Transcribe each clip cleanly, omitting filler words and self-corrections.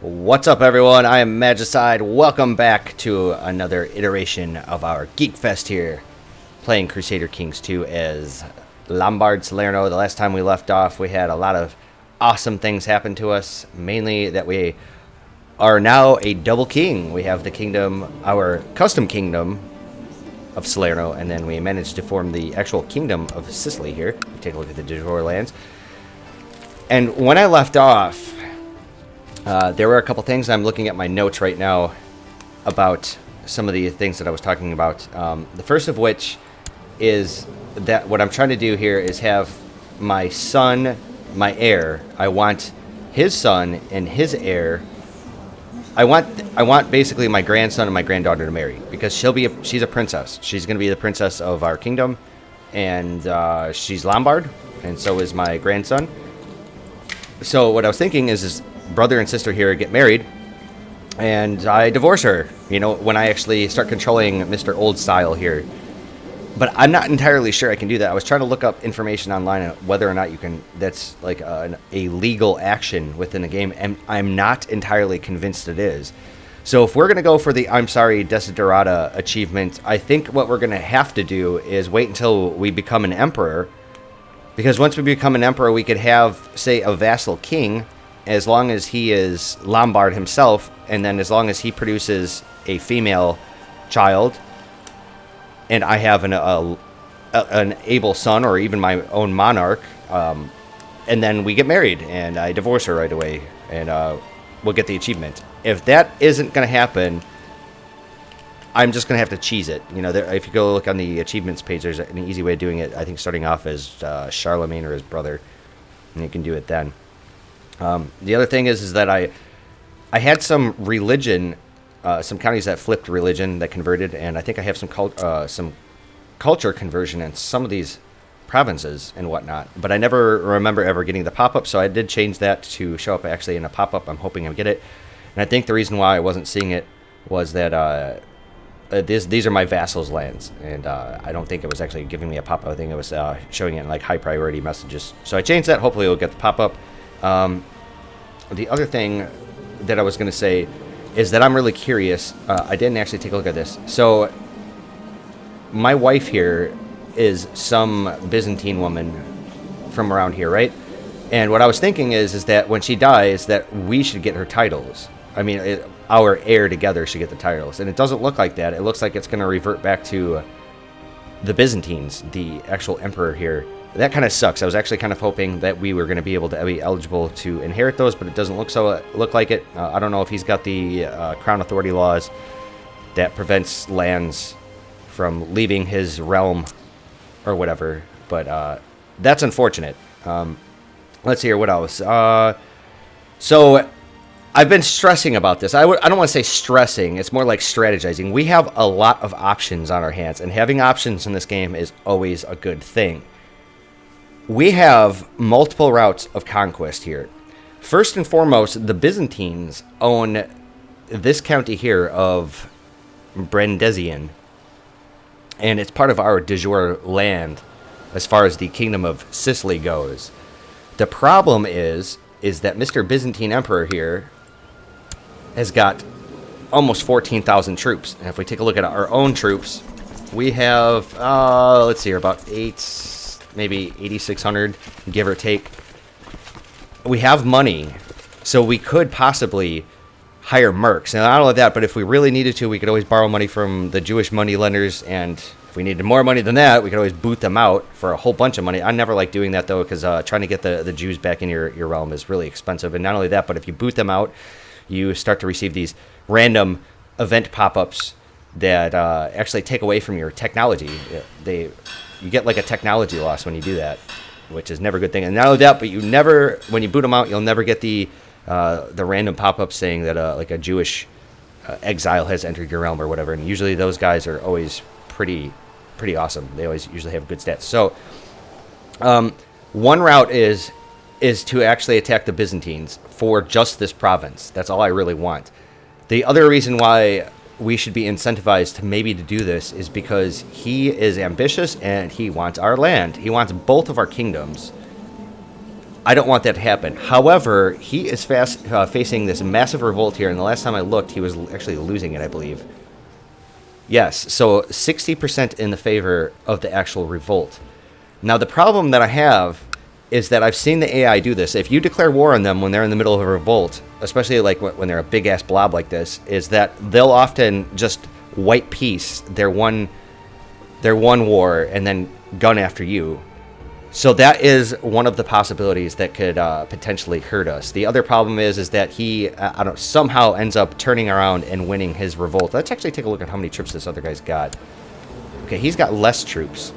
What's up, everyone? I am Magicide. Welcome back to another iteration of our Geek Fest here, playing Crusader Kings II as Lombard Salerno. The last time we left off, we had a lot of awesome things happen to us, mainly that we are now a double king. We have the kingdom, our custom kingdom of Salerno, and then we managed to form the actual kingdom of Sicily here. Take a look at the de jure lands. And when I left off, there were a couple things. I'm looking at my notes right now about some of the things that I was talking about. The first of which is that what I'm trying to do here is have my son, my heir. I want his son and his heir. I want basically my grandson and my granddaughter to marry, because she's a princess. She's going to be the princess of our kingdom, and she's Lombard, and so is my grandson. So what I was thinking is brother and sister here get married, and I divorce her, when I actually start controlling Mr. Old Style here. But I'm not entirely sure I can do that. I was trying to look up information online on whether or not you can, that's like a legal action within the game, and I'm not entirely convinced it is. So if we're going to go for the I'm sorry Desiderata achievement, I think what we're going to have to do is wait until we become an emperor, because once we become an emperor, we could have, say, a vassal king, as long as he is Lombard himself, and then as long as he produces a female child, and I have an able son, or even my own monarch, and then we get married, and I divorce her right away, and we'll get the achievement. If that isn't going to happen, I'm just going to have to cheese it. If you go look on the achievements page, there's an easy way of doing it. I think starting off as Charlemagne or his brother, and you can do it then. The other thing is that I had some religion, some counties that flipped religion, that converted, and I think I have some culture conversion in some of these provinces and whatnot. But I never remember ever getting the pop-up, so I did change that to show up actually in a pop-up. I'm hoping I get it. And I think the reason why I wasn't seeing it was that these are my vassals' lands, and I don't think it was actually giving me a pop-up. I think it was showing it in like high priority messages. So I changed that. Hopefully we'll get the pop-up. The other thing that I was going to say is that I'm really curious. I didn't actually take a look at this. So my wife here is some Byzantine woman from around here, right? And what I was thinking is that when she dies, that we should get her titles. I mean, our heir together should get the titles. And it doesn't look like that. It looks like it's going to revert back to the Byzantines, the actual emperor here. That kind of sucks. I was actually kind of hoping that we were going to be able to be eligible to inherit those, but it doesn't look like it. I don't know if he's got the crown authority laws that prevents lands from leaving his realm or whatever, but that's unfortunate. Let's see here. What else? So I've been stressing about this. I don't want to say stressing. It's more like strategizing. We have a lot of options on our hands, and having options in this game is always a good thing. We have multiple routes of conquest here. First and foremost, the Byzantines own this county here of Brandisian, and it's part of our de jure land as far as the kingdom of Sicily goes. The problem is that Mr. Byzantine Emperor here has got almost 14,000 troops. And if we take a look at our own troops, we have, let's see here, about maybe 8,600, give or take. We have money, so we could possibly hire mercs. And not only that, but if we really needed to, we could always borrow money from the Jewish money lenders, and if we needed more money than that, we could always boot them out for a whole bunch of money. I never like doing that, though, because trying to get the Jews back in your realm is really expensive. And not only that, but if you boot them out, you start to receive these random event pop-ups that actually take away from your technology. You get like a technology loss when you do that, which is never a good thing. And not only that, but when you boot them out, you'll never get the random pop-up saying that like a Jewish exile has entered your realm or whatever. And usually those guys are always pretty awesome. They always usually have good stats. So one route is to actually attack the Byzantines for just this province. That's all I really want. The other reason why we should be incentivized to do this is because he is ambitious and he wants our land. He wants both of our kingdoms. I don't want that to happen. However, he is facing this massive revolt here, and the last time I looked, he was actually losing it, I believe. Yes, so 60% in the favor of the actual revolt. Now, the problem that I have is that I've seen the AI do this. If you declare war on them when they're in the middle of a revolt, especially like when they're a big-ass blob like this, is that they'll often just wipe peace their one war and then gun after you. So that is one of the possibilities that could potentially hurt us. The other problem is that he somehow ends up turning around and winning his revolt. Let's actually take a look at how many troops this other guy's got. Okay, he's got less troops.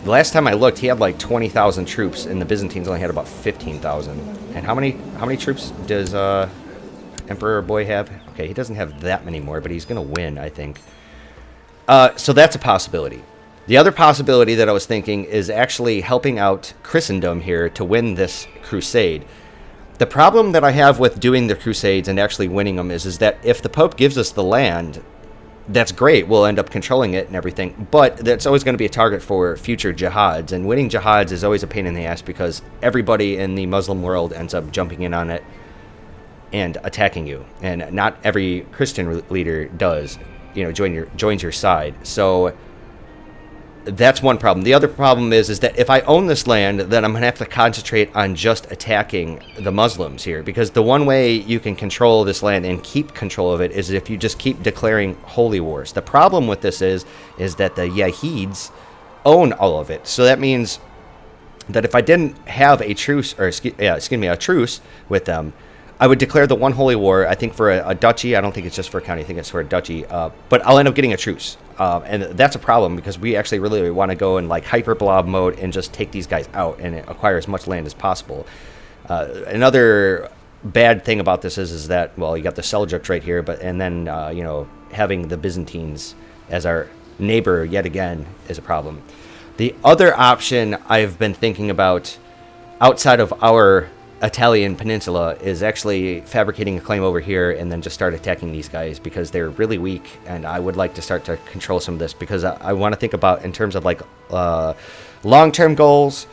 The last time I looked, he had like 20,000 troops, and the Byzantines only had about 15,000. And how many troops does Emperor Boy have? Okay, he doesn't have that many more, but he's going to win, I think. So that's a possibility. The other possibility that I was thinking is actually helping out Christendom here to win this crusade. The problem that I have with doing the crusades and actually winning them is that if the Pope gives us the land, that's great. We'll end up controlling it and everything. But that's always going to be a target for future jihads. And winning jihads is always a pain in the ass because everybody in the Muslim world ends up jumping in on it and attacking you. And not every Christian leader does, joins your side. So that's one problem. The other problem is that if I own this land, then I'm going to have to concentrate on just attacking the Muslims here. Because the one way you can control this land and keep control of it is if you just keep declaring holy wars. The problem with this is that the Yahids own all of it. So that means that if I didn't have a truce, a truce with them, I would declare the one holy war, I think for a duchy. I don't think it's just for a county. I think it's for a duchy. But I'll end up getting a truce. And that's a problem because we actually really want to go in like hyper blob mode and just take these guys out and acquire as much land as possible. Another bad thing about this is that, well, you got the Seljuks right here, and then having the Byzantines as our neighbor yet again is a problem. The other option I've been thinking about outside of our Italian peninsula is actually fabricating a claim over here and then just start attacking these guys because they're really weak, and I would like to start to control some of this because I want to think about in terms of like long-term goals.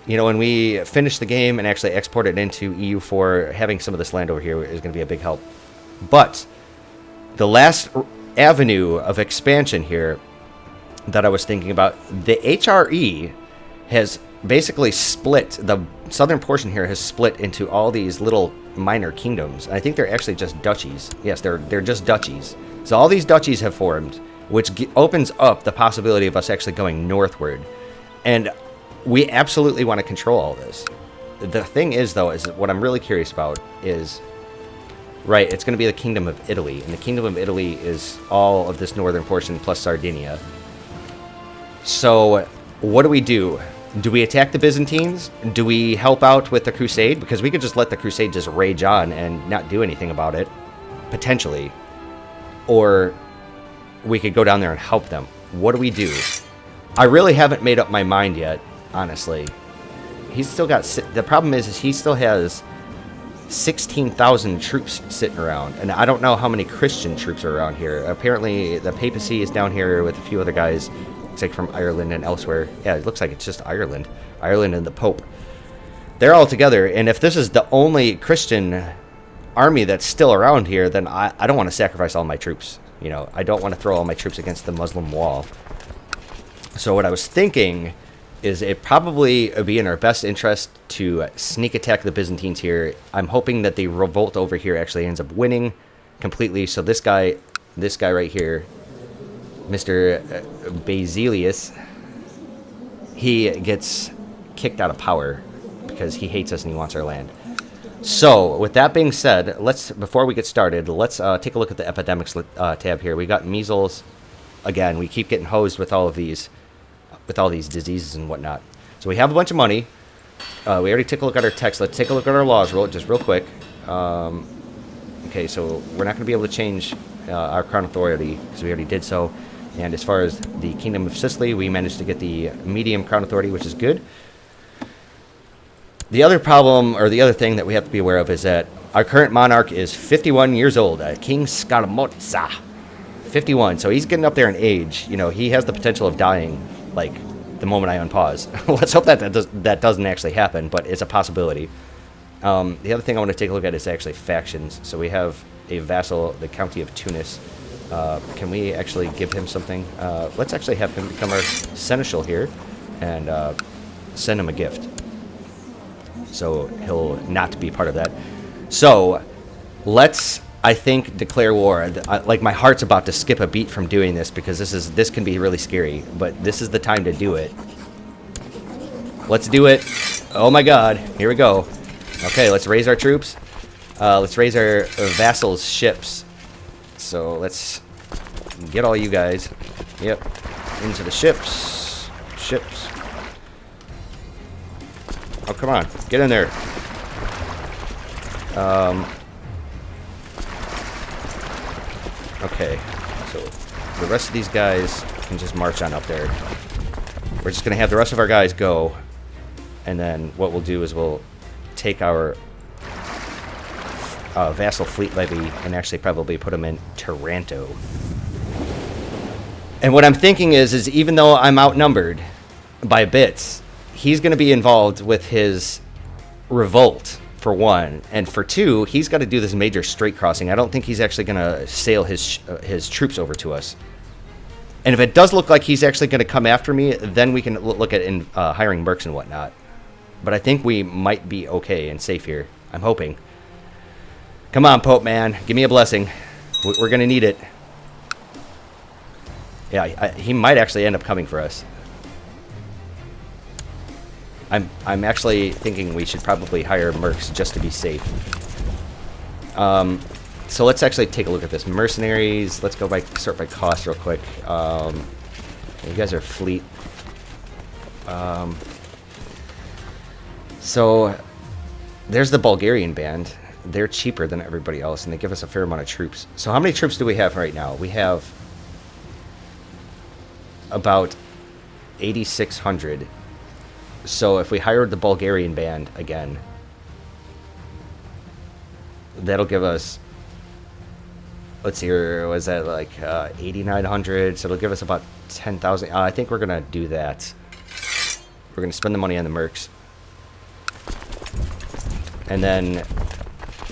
When we finish the game and actually export it into EU4, having some of this land over here is going to be a big help. But the last avenue of expansion here that I was thinking about, the HRE has basically split, the southern portion here has split into all these little minor kingdoms. I think they're actually just duchies. Yes, they're just duchies. So all these duchies have formed, which opens up the possibility of us actually going northward. And we absolutely want to control all this. The thing is, though, is what I'm really curious about is, right, it's going to be the Kingdom of Italy. And the Kingdom of Italy is all of this northern portion plus Sardinia. So what do? Do we attack the Byzantines? Do we help out with the crusade? Because we could just let the crusade just rage on and not do anything about it, potentially. Or we could go down there and help them. What do we do? I really haven't made up my mind yet, honestly. He's still got... The problem is he still has 16,000 troops sitting around. And I don't know how many Christian troops are around here. Apparently, the papacy is down here with a few other guys. Looks like from Ireland and elsewhere. Yeah, it looks like it's just Ireland. Ireland and the Pope. They're all together, and if this is the only Christian army that's still around here, then I don't want to sacrifice all my troops. I don't want to throw all my troops against the Muslim wall. So what I was thinking is it probably would be in our best interest to sneak attack the Byzantines here. I'm hoping that the revolt over here actually ends up winning completely. So this guy right here, Mr. Basilius, he gets kicked out of power because he hates us and he wants our land. So, with that being said, before we get started, let's take a look at the epidemics tab here. We got measles. Again, we keep getting hosed with all these diseases and whatnot. So we have a bunch of money. We already took a look at our text. Let's take a look at our laws just real quick. Okay, so we're not going to be able to change our crown authority because we already did so. And as far as the Kingdom of Sicily, we managed to get the medium crown authority, which is good. The other problem, or the other thing that we have to be aware of, is that our current monarch is 51 years old, King Scaramuzza. 51, so he's getting up there in age. He has the potential of dying, like, the moment I unpause. Let's hope that doesn't actually happen, but it's a possibility. The other thing I want to take a look at is actually factions. So we have a vassal, the County of Tunis. Can we actually give him something? Let's actually have him become our seneschal here and send him a gift. So he'll not be part of that. So let's, I think, declare war. Like, my heart's about to skip a beat from doing this because this can be really scary, but this is the time to do it. Let's do it. Oh my god, here we go. Okay, let's raise our troops. Let's raise our vassals' ships. So let's get all you guys, yep, into the ships. Oh, come on, get in there. Okay, so the rest of these guys can just march on up there. We're just going to have the rest of our guys go, and then what we'll do is we'll take our vassal fleet levy and actually probably put them in Taranto. And what I'm thinking is even though I'm outnumbered by bits, he's going to be involved with his revolt, for one, and for two, he's got to do this major strait crossing. I don't think he's actually going to sail his troops over to us. And if it does look like he's actually going to come after me, then we can look at hiring mercs and whatnot. But I think we might be okay and safe here. I'm hoping. Come on, Pope man, give me a blessing. We're going to need it. Yeah, he might actually end up coming for us. I'm actually thinking we should probably hire mercs just to be safe. So let's actually take a look at this. Mercenaries. Let's start by cost real quick. You guys are fleet. So there's the Bulgarian band. They're cheaper than everybody else, and they give us a fair amount of troops. So how many troops do we have right now? We have about 8,600. So if we hired the Bulgarian band again, that'll give us, let's see, was that like 8,900? So it'll give us about 10,000. I think we're going to do that. We're going to spend the money on the mercs. And then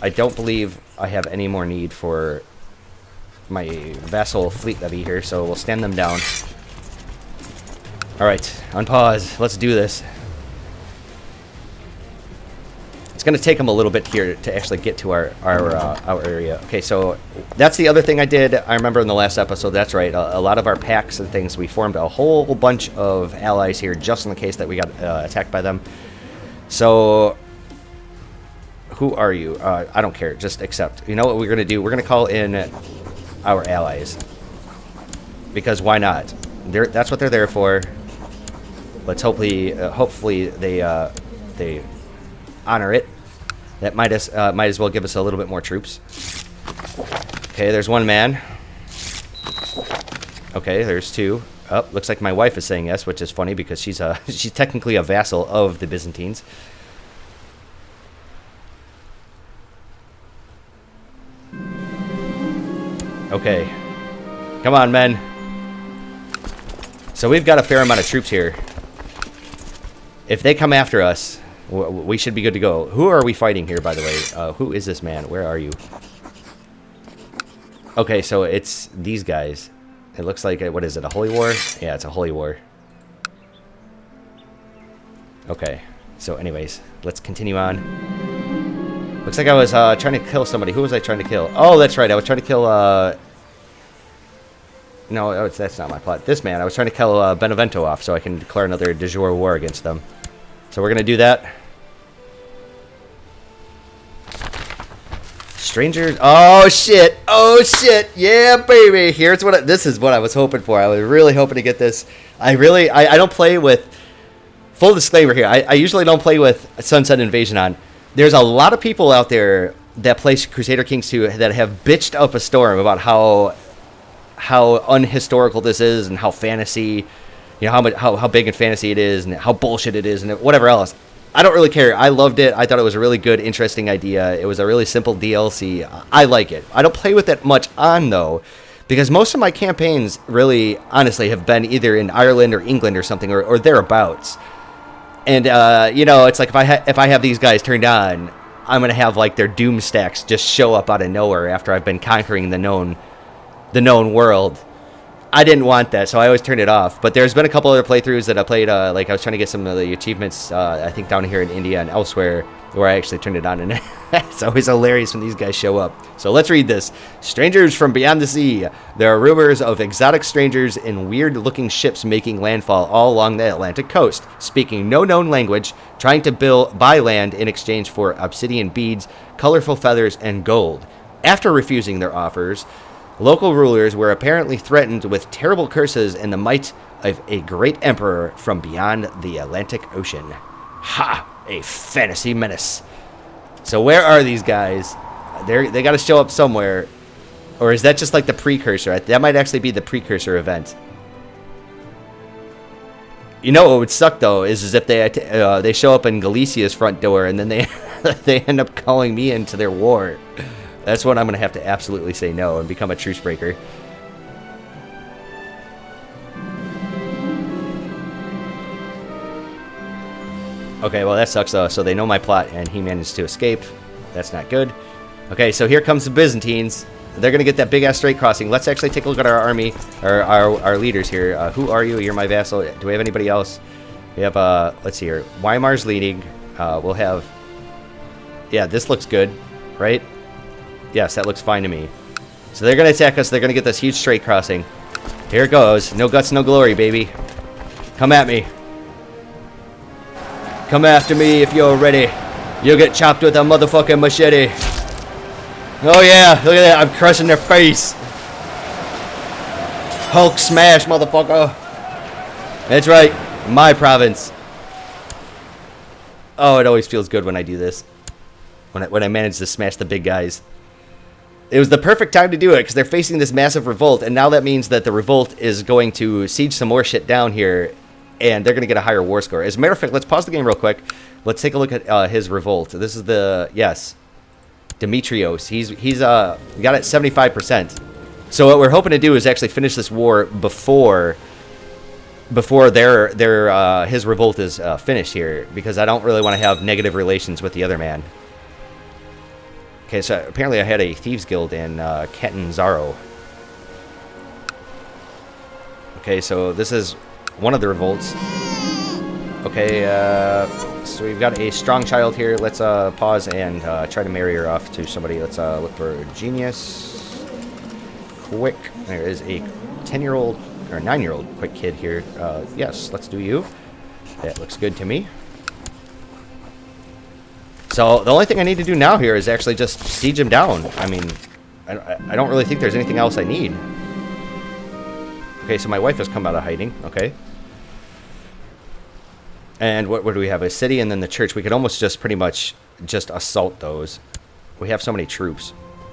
I don't believe I have any more need for my vassal fleet levy here, so we'll stand them down. Alright, on pause. Let's do this. It's going to take them a little bit here to actually get to our area. Okay, so that's the other thing I did. I remember in the last episode, that's right, a lot of our packs and things, we formed a whole bunch of allies here just in the case that we got attacked by them. So, who are you? I don't care, just accept. You know what we're going to do? We're going to call in our allies. Because why not? That's what they're there for. Let's hopefully they honor it. That might as well give us a little bit more troops. Okay, there's one man. Okay, there's two. Oh, looks like my wife is saying yes, which is funny because she's technically a vassal of the Byzantines. Okay, come on, men. So we've got a fair amount of troops here. If they come after us, we should be good to go. Who are we fighting here, by the way? Who is this man? Where are you? Okay, so it's these guys. It looks like, what is it, a holy war? Yeah, it's a holy war. Okay, so anyways, let's continue on. Looks like I was trying to kill somebody. Who was I trying to kill? Oh, that's right, I was trying to kill... No, that's not my plot. This man, I was trying to kill Benevento off so I can declare another de jure war against them. So we're going to do that. Strangers. Oh, shit. Oh, shit. Yeah, baby. Here's what this is what I was hoping for. I was really hoping to get this. I don't play with... Full disclaimer here. I usually don't play with Sunset Invasion on. There's a lot of people out there that play Crusader Kings II that have bitched up a storm about how unhistorical this is and how fantasy, you know, how big in fantasy it is and how bullshit it is and whatever else. I don't really care. I loved it. I thought it was a really good, interesting idea. It was a really simple DLC. I like it. I don't play with it much on, though, Because most of my campaigns really, honestly, have been either in Ireland or England or something, or thereabouts. And, you know, it's like if I have these guys turned on, I'm going to have, like, their doom stacks just show up out of nowhere after I've been conquering the known world. I didn't want that, so I always turned it off. But there's been a couple other playthroughs that I played, like I was trying to get some of the achievements, I think down here in India and elsewhere, where I actually turned it on, and it's always hilarious when these guys show up. So let's read this. Strangers from beyond the sea. There are rumors of exotic strangers in weird-looking ships making landfall all along the Atlantic coast, speaking no known language, trying to buy land in exchange for obsidian beads, colorful feathers, and gold. After refusing their offers, local rulers were apparently threatened with terrible curses and the might of a great emperor from beyond the Atlantic Ocean. Ha! A fantasy menace. So where are these guys? They got to show up somewhere. Or is that just like the precursor? That might actually be the precursor event. You know what would suck, though, is if they show up in Galicia's front door and then they end up calling me into their war. That's when I'm going to have to absolutely say no and become a truce breaker. Okay, well, that sucks, though. So they know my plot, and he managed to escape. That's not good. Okay, so here comes the Byzantines. They're going to get that big-ass straight crossing. Let's actually take a look at our army, or our leaders here. Who are you? You're my vassal. Do we have anybody else? We have, let's see here. Weimar's leading. We'll have... Yeah, this looks good, right? Yes, that looks fine to me. So they're going to attack us. They're going to get this huge straight crossing. Here it goes. No guts, no glory, baby. Come at me. Come after me if you're ready. You'll get chopped with a motherfucking machete. Oh yeah, look at that. I'm crushing their face. Hulk smash, motherfucker. That's right. My province. Oh, it always feels good when I do this. When I manage to smash the big guys. It was the perfect time to do it because they're facing this massive revolt, and now that means that the revolt is going to siege some more shit down here, and they're going to get a higher war score. As a matter of fact, let's pause the game real quick. Let's take a look at his revolt. This is the, yes, Demetrios. He's got it 75%. So what we're hoping to do is actually finish this war before his revolt is finished here, because I don't really want to have negative relations with the other man. Okay, so apparently I had a thieves guild in Catanzaro. Okay, so this is one of the revolts. Okay, so we've got a strong child here. Let's pause and try to marry her off to somebody. Let's look for a genius. Quick. There is a 10-year-old or 9-year-old quick kid here. Yes, let's do you. That looks good to me. So the only thing I need to do now here is actually just siege him down. I mean, I don't really think there's anything else I need. Okay, so my wife has come out of hiding. Okay. And what do we have? A city and then the church. We could almost just pretty much just assault those. We have so many troops.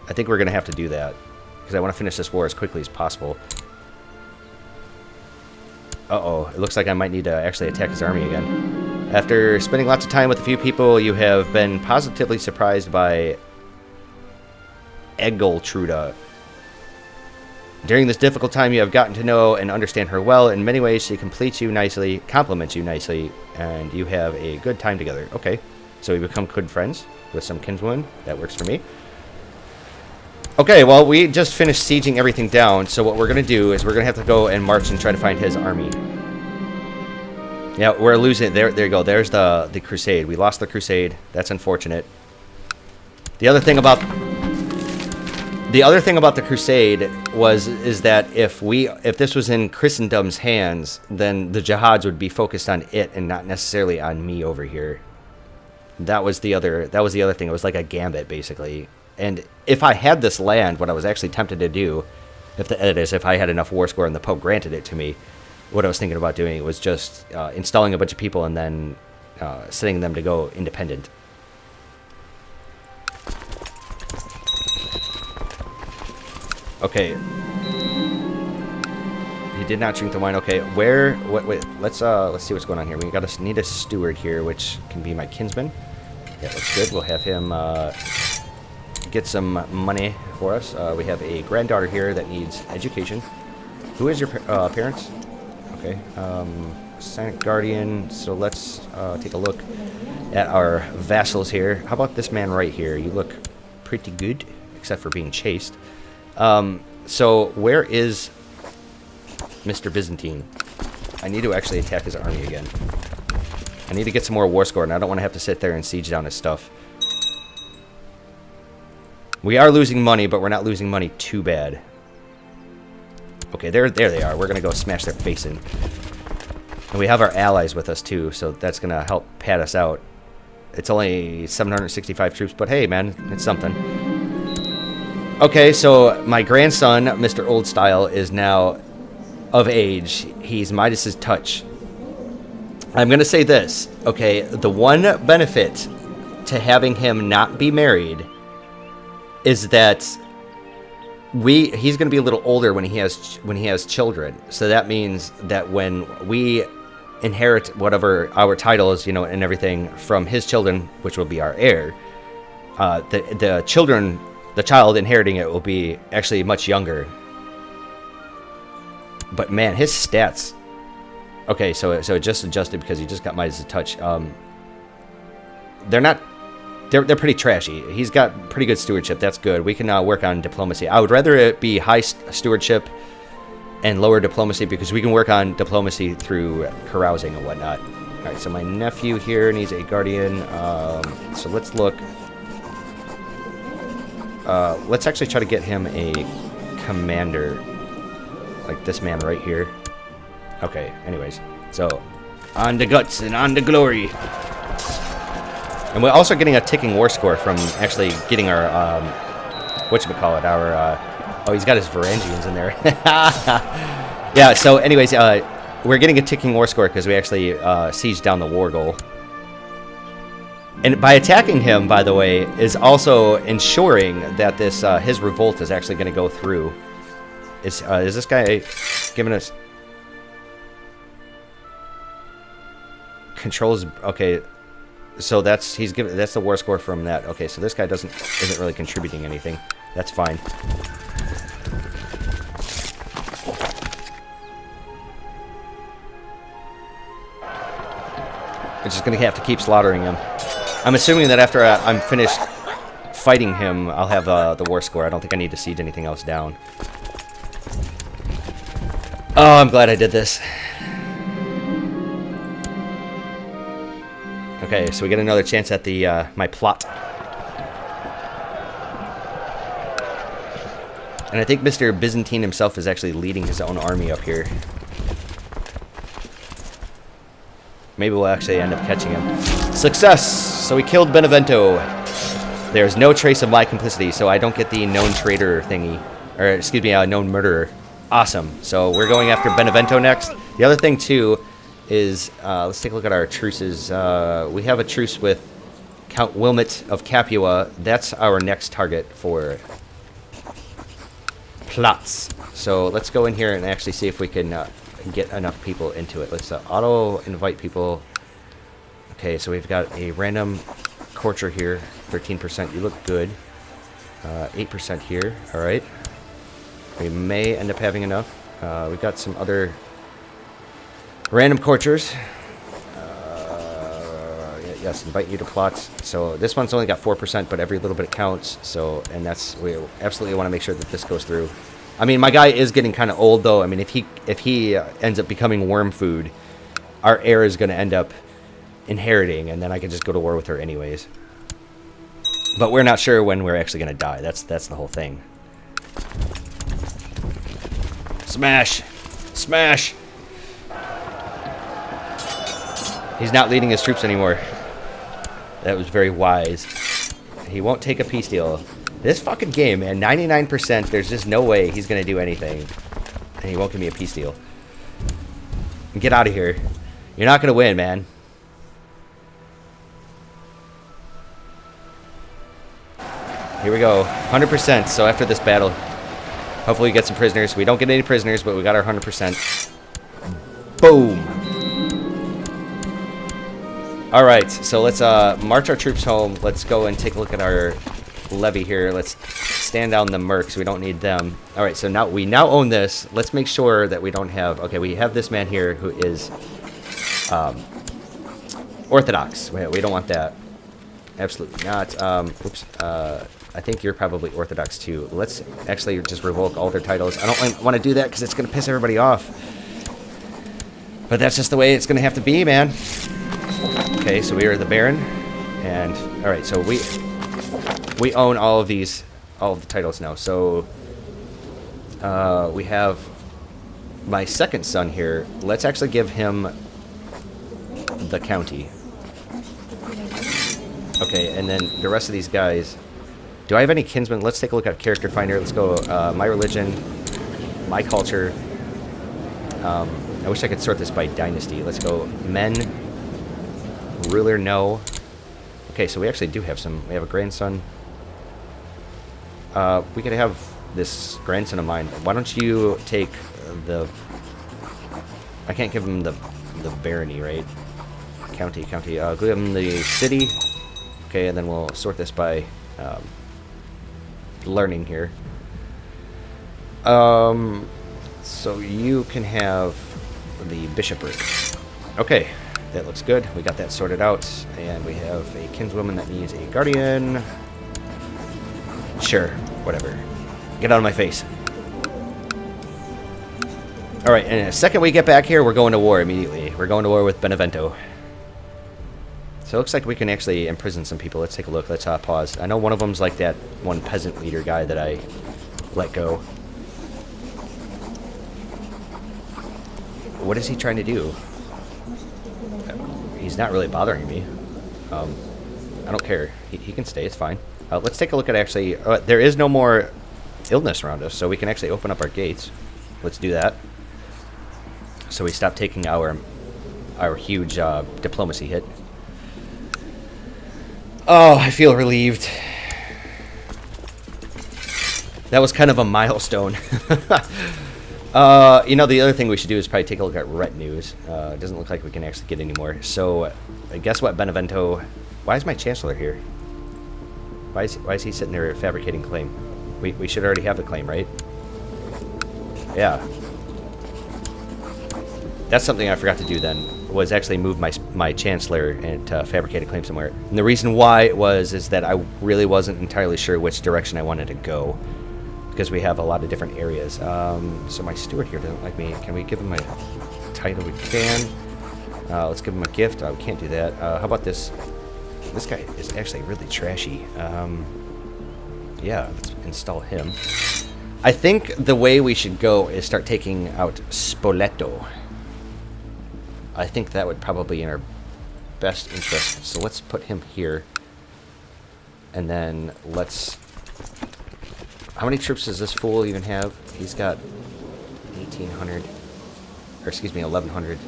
I think we're going to have to do that because I want to finish this war as quickly as possible. Uh-oh. It looks like I might need to actually attack his army again. After spending lots of time with a few people, you have been positively surprised by Egeltruda. During this difficult time, you have gotten to know and understand her well. In many ways, she compliments you nicely, and you have a good time together. Okay, so we become good friends with some kinswoman. That works for me. Okay, well, we just finished sieging everything down, so what we're going to do is we're going to have to go and march and try to find his army. Yeah, we're losing. There you go. There's the crusade. We lost the crusade. That's unfortunate. The other thing about the crusade is that if this was in Christendom's hands, then the jihads would be focused on it and not necessarily on me over here. That was the other thing. It was like a gambit, basically. And if I had this land, what I was actually tempted to do, if I had enough war score and the Pope granted it to me, what I was thinking about doing was just installing a bunch of people and then sending them to go independent. Okay. He did not drink the wine. Okay, wait, let's see what's going on here. We need a steward here, which can be my kinsman. Yeah, looks good. We'll have him get some money for us. We have a granddaughter here that needs education. Who is your parents? Okay. Senate Guardian. So let's take a look at our vassals here. How about this man right here? You look pretty good, except for being chased. So where is Mr. Byzantine? I need to actually attack his army again. I need to get some more war score, and I don't want to have to sit there and siege down his stuff. We are losing money, but we're not losing money too bad. Okay, there they are. We're going to go smash their face in. And we have our allies with us, too, so that's going to help pad us out. It's only 765 troops, but hey, man, it's something. Okay, so my grandson, Mr. Old Style, is now of age. He's Midas's touch. I'm going to say this, okay? The one benefit to having him not be married is that he's going to be a little older when he has children. So that means that when we inherit whatever our title is, you know, and everything from his children, which will be our heir, the child inheriting it will be actually much younger. But man, his stats. Okay, so it just adjusted because he just got Midas's touch. They're pretty trashy. He's got pretty good stewardship. That's good. We can work on diplomacy. I would rather it be high stewardship and lower diplomacy because we can work on diplomacy through carousing and whatnot. All right, so my nephew here needs a guardian. So let's look. Let's actually try to get him a commander, like this man right here. Okay, anyways. So, on the guts and on the glory. And we're also getting a ticking war score from actually getting our, whatchamacallit, oh, he's got his Varangians in there. Yeah, so anyways, we're getting a ticking war score because we actually sieged down the war goal. And by attacking him, by the way, is also ensuring that this his revolt is actually going to go through. Is this guy giving us controls? Okay, so that's the war score from that. Okay, so this guy isn't really contributing anything. That's fine. I'm just gonna have to keep slaughtering him. I'm assuming that after I'm finished fighting him, I'll have the war score. I don't think I need to siege anything else down. Oh, I'm glad I did this. Okay, so we get another chance at my plot. And I think Mr. Byzantine himself is actually leading his own army up here. Maybe we'll actually end up catching him. Success! So we killed Benevento. There's no trace of my complicity, so I don't get the known traitor thingy. Or, excuse me, known murderer. Awesome. So we're going after Benevento next. The other thing, too, is, let's take a look at our truces. We have a truce with Count Wilmot of Capua. That's our next target for plots. So let's go in here and actually see if we can get enough people into it. Let's auto-invite people. Okay, so we've got a random courtier here. 13%. You look good. 8% here. All right. We may end up having enough. We've got some other random courtiers. Yes, invite you to plots. So this one's only got 4%, but every little bit counts. So, and we absolutely want to make sure that this goes through. I mean, my guy is getting kind of old, though. I mean, if he ends up becoming worm food, our heir is going to end up inheriting, and then I can just go to war with her anyways. But we're not sure when we're actually going to die. That's the whole thing. Smash! Smash! He's not leading his troops anymore. That was very wise. He won't take a peace deal. This fucking game, man, 99%, there's just no way he's going to do anything. And he won't give me a peace deal. Get out of here. You're not going to win, man. Here we go. 100%. So after this battle, hopefully we get some prisoners. We don't get any prisoners, but we got our 100%. Boom. All right. So let's march our troops home. Let's go and take a look at our levy here. Let's stand down the mercs. We don't need them. All right, so now we own this. Let's make sure that we don't have... Okay, we have this man here who is Orthodox. We don't want that. Absolutely not. Oops. I think you're probably Orthodox too. Let's actually just revoke all their titles. I don't want to do that because it's going to piss everybody off. But that's just the way it's going to have to be, man. Okay, so we are the Baron. And, alright, so we own all of these, all of the titles now. So, we have my second son here. Let's actually give him the county. Okay, and then the rest of these guys... Do I have any kinsmen? Let's take a look at Character Finder. Let's go my religion, my culture. I wish I could sort this by dynasty. Let's go men, ruler, no. Okay, so we actually do have some. We have a grandson. We could have this grandson of mine. Why don't you take the... I can't give him the barony, right? County. Give him the city. Okay, and then we'll sort this by... learning here. So you can have the bishopric. Okay, that looks good. We got that sorted out, and we have a kinswoman that needs a guardian. Sure, whatever. Get out of my face. All right, and the second we get back here, we're going to war immediately. We're going to war with Benevento. So it looks like we can actually imprison some people. Let's take a look. Let's pause. I know one of them's like that one peasant leader guy that I let go. What is he trying to do? He's not really bothering me. I don't care. He can stay. It's fine. Let's take a look at actually... there is no more illness around us, so we can actually open up our gates. Let's do that. So we stop taking our huge diplomacy hit. Oh, I feel relieved. That was kind of a milestone. You know, the other thing we should do is probably take a look at retinues. It doesn't look like we can actually get any more. So, guess what, Benevento? Why is my chancellor here? Why is he sitting there fabricating claim? We should already have the claim, right? Yeah. That's something I forgot to do then, was actually move my chancellor and fabricate a claim somewhere. And the reason why is that I really wasn't entirely sure which direction I wanted to go, because we have a lot of different areas. So my steward here doesn't like me. Can we give him a title? We can. Let's give him a gift. We can't do that. How about this? This guy is actually really trashy. Yeah, let's install him. I think the way we should go is start taking out Spoleto. I think that would probably be in our best interest. So let's put him here. And then let's... How many troops does this fool even have? He's got 1,800. Or excuse me, 1,100.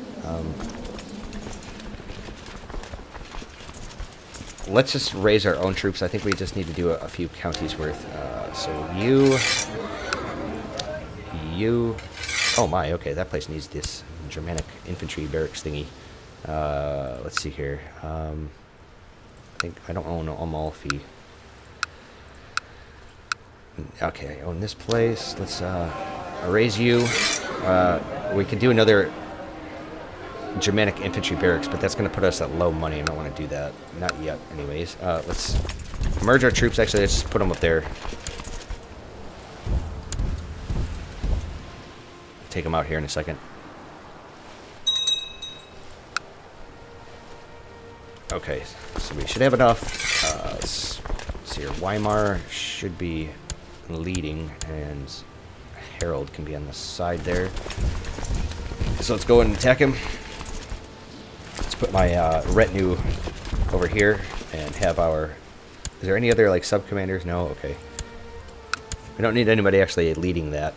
Let's just raise our own troops. I think we just need to do a few counties worth. So you... Oh my, okay, that place needs this Germanic infantry barracks thingy. Let's see here. I think I don't own Amalfi. Okay, I own this place. Let's raise you. We could do another Germanic infantry barracks, but that's going to put us at low money. I don't want to do that. Not yet, anyways. Let's merge our troops. Actually, let's just put them up there. Take them out here in a second. Okay, so we should have enough. Let's see here. Weimar should be leading, and Harold can be on the side there. So let's go and attack him. Let's put my retinue over here and have our... Is there any other like sub-commanders? No? Okay. We don't need anybody actually leading that.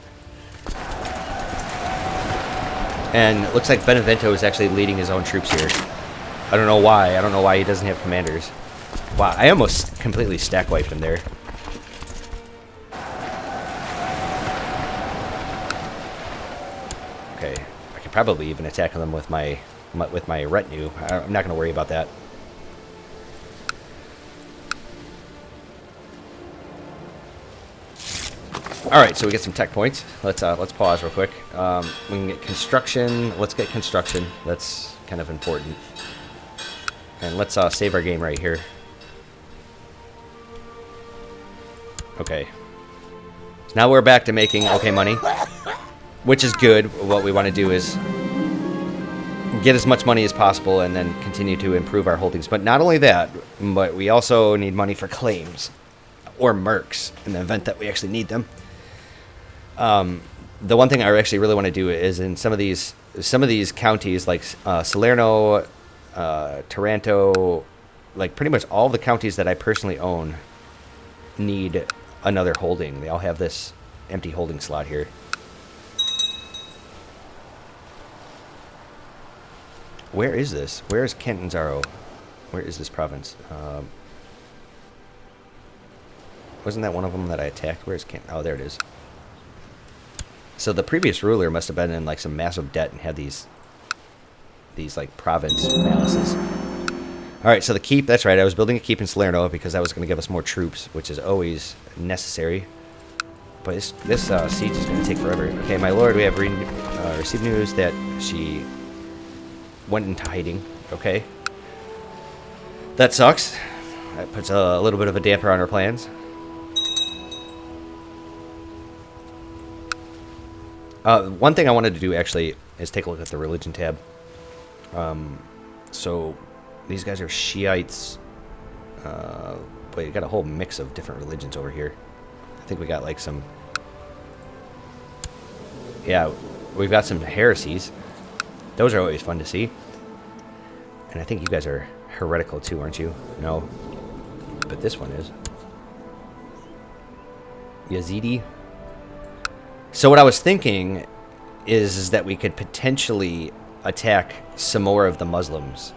And it looks like Benevento is actually leading his own troops here. I don't know why. I don't know why he doesn't have commanders. Wow, I almost completely stack wiped him there. Okay, I could probably even attack them with my retinue. I'm not going to worry about that. All right, so we get some tech points. Let's pause real quick. We can get construction. Let's get construction. That's kind of important. And let's save our game right here. Okay. So now we're back to making okay money, which is good. What we want to do is get as much money as possible and then continue to improve our holdings. But not only that, but we also need money for claims or mercs in the event that we actually need them. The one thing I actually really want to do is in some of these counties like Salerno, Taranto, like pretty much all the counties that I personally own need another holding. They all have this empty holding slot here. Where is this? Where is Catanzaro? Where is this province? Wasn't that one of them that I attacked? Where's Cant? Oh, there it is. So the previous ruler must have been in like some massive debt and had these like province malices. All right, so the keep. That's right. I was building a keep in Salerno because that was going to give us more troops, which is always necessary. But this siege is going to take forever. Okay, my lord, we have received news that she went into hiding. Okay, that sucks. That puts a little bit of a damper on our plans. One thing I wanted to do actually is take a look at the religion tab. So these guys are Shiites. Wait, we got a whole mix of different religions over here. I think we got like some. Yeah, we've got some heresies. Those are always fun to see. And I think you guys are heretical too, aren't you? No, but this one is Yazidi. So what I was thinking is that we could potentially attack some more of the Muslims.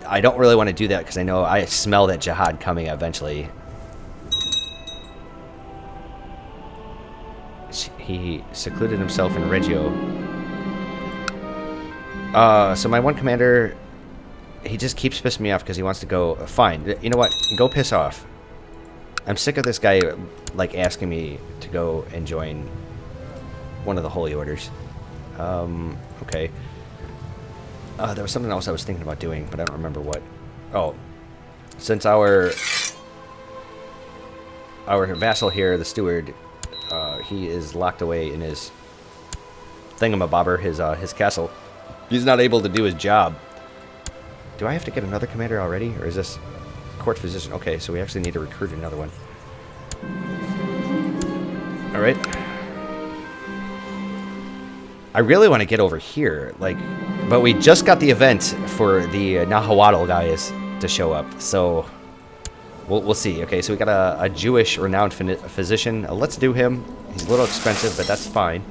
I don't really want to do that because I know I smell that jihad coming eventually. He secluded himself in Reggio. So my one commander, he just keeps pissing me off because he wants to go. Fine, you know what? Go piss off. I'm sick of this guy like asking me to go and join one of the holy orders. Okay. There was something else I was thinking about doing, but I don't remember what. Oh, since our vassal here, the steward, he is locked away in his thingamabobber, his castle. He's not able to do his job. Do I have to get another commander already, or is this court physician? Okay, so we actually need to recruit another one. All right. I really want to get over here, like, but we just got the event for the Nahuatl guys to show up, so we'll see. Okay, so we got a Jewish renowned physician. Let's do him. He's a little expensive, but that's fine.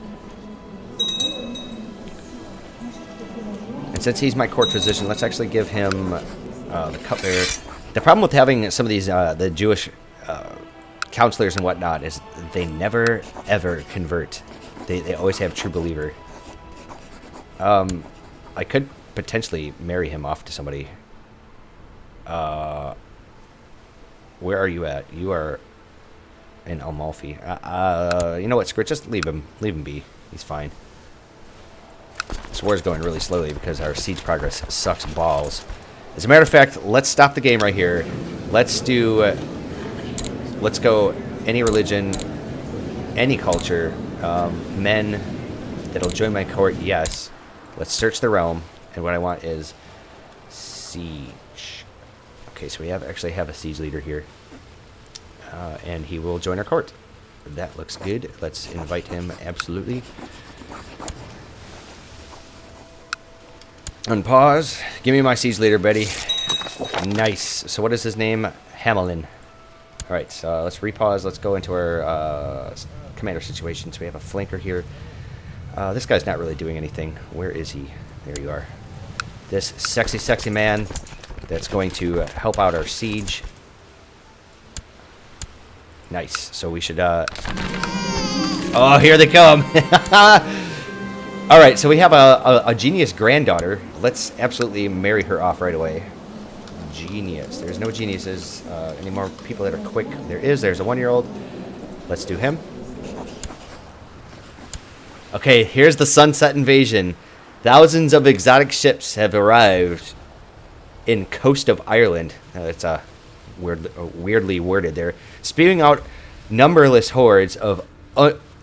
And since he's my court physician, let's actually give him the cutler. The problem with having some of these the Jewish counselors and whatnot is they never ever convert. They always have true believer. I could potentially marry him off to somebody. Where are you at? You are in Amalfi. You know what? Screw it. Just leave him. Leave him be. He's fine. This war's going really slowly because our siege progress sucks balls. As a matter of fact, let's stop the game right here. Let's go any religion, any culture, men that'll join my court, yes. Let's search the realm, and what I want is siege. Okay, so we actually have a siege leader here, and he will join our court. That looks good. Let's invite him, absolutely. Unpause. Give me my siege leader, Betty. Nice. So what is his name? Hamelin. All right, so let's repause. Let's go into our commander situation. So we have a flanker here. This guy's not really doing anything. Where is he? There you are. This sexy, sexy man that's going to help out our siege. Nice. So we should... Oh, here they come. All right, so we have a genius granddaughter. Let's absolutely marry her off right away. Genius. There's no geniuses. Any more people that are quick? There is. There's a 1-year-old. Let's do him. Okay, here's the sunset invasion. Thousands of exotic ships have arrived in coast of Ireland. It's weirdly worded there. Spewing out numberless hordes of